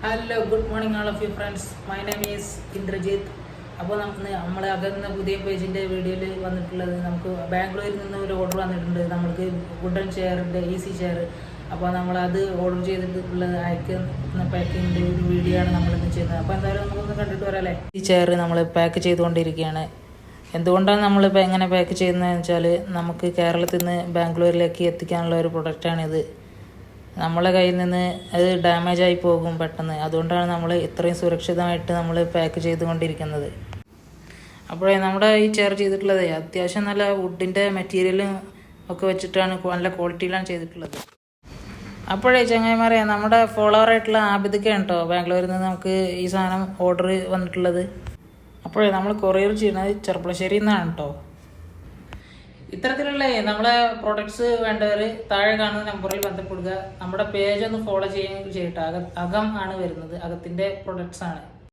Hello good morning all of you friends. My name is Indrajith. അപ്പോൾ നമ്മൾ അകന്ന പുതിയ പേജിൻ്റെ വീഡിയോയിൽ വന്നിട്ടുള്ളത് നമുക്ക് ബാംഗ്ലൂരിൽ നിന്ന് ഒരു ഓർഡർ വന്നിട്ടുണ്ട്. നമ്മൾക്ക് വുഡൻ ചെയറിൻ്റെ ഈസി ചെയർ. അപ്പോൾ നമ്മളത് ഓർഡർ ചെയ്തിട്ടുള്ളത് അയക്കുന്ന പാക്കിങ്ങിൻ്റെ ഒരു വീഡിയോ ആണ് നമ്മളിന്ന് ചെയ്യുന്നത്. അപ്പോൾ എന്തായാലും നമുക്കൊന്ന് കണ്ടിട്ട് വരാമല്ലേ. ഈ ചെയർ നമ്മൾ പാക്ക് ചെയ്തുകൊണ്ടിരിക്കുകയാണ്. എന്തുകൊണ്ടാണ് നമ്മളിപ്പോൾ എങ്ങനെ പാക്ക് ചെയ്യുന്നതെന്ന് വെച്ചാൽ നമുക്ക് കേരളത്തിൽ നിന്ന് ബാംഗ്ലൂരിലേക്ക് എത്തിക്കാനുള്ള ഒരു പ്രൊഡക്റ്റാണിത്. നമ്മളെ കയ്യിൽ നിന്ന് അത് ഡാമേജായി പോകും പെട്ടെന്ന്. അതുകൊണ്ടാണ് നമ്മൾ ഇത്രയും സുരക്ഷിതമായിട്ട് നമ്മൾ പാക്ക് ചെയ്തുകൊണ്ടിരിക്കുന്നത്. അപ്പോഴേ നമ്മുടെ ഈ ചെയർ ചെയ്തിട്ടുള്ളത് അത്യാവശ്യം നല്ല വുഡിൻ്റെ മെറ്റീരിയലും ഒക്കെ വെച്ചിട്ടാണ് നല്ല ക്വാളിറ്റിയിലാണ് ചെയ്തിട്ടുള്ളത്. അപ്പോഴേ ചങ്ങായിമാരെ, നമ്മുടെ ഫോളോവറായിട്ടുള്ള ആബിദൊക്കെയാണ് കേട്ടോ ബാംഗ്ലൂരിൽ നിന്ന് നമുക്ക് ഈ സാധനം ഓർഡർ വന്നിട്ടുള്ളത്. അപ്പോഴേ നമ്മൾ കൊറിയർ ചെയ്യുന്നത് ചെർപ്പളശ്ശേരിയിൽ നിന്നാണ് കേട്ടോ. ഇത്തരത്തിലുള്ള നമ്മളെ പ്രൊഡക്ട്സ് വേണ്ടവർ താഴെ കാണുന്ന നമ്പറിൽ ബന്ധപ്പെടുക. നമ്മുടെ പേജ് ഒന്ന് ഫോളോ ചെയ്യുകയും ചെയ്യട്ടെ. അകം ആണ് വരുന്നത്, അകത്തിൻ്റെ പ്രൊഡക്ട്സ് ആണ്.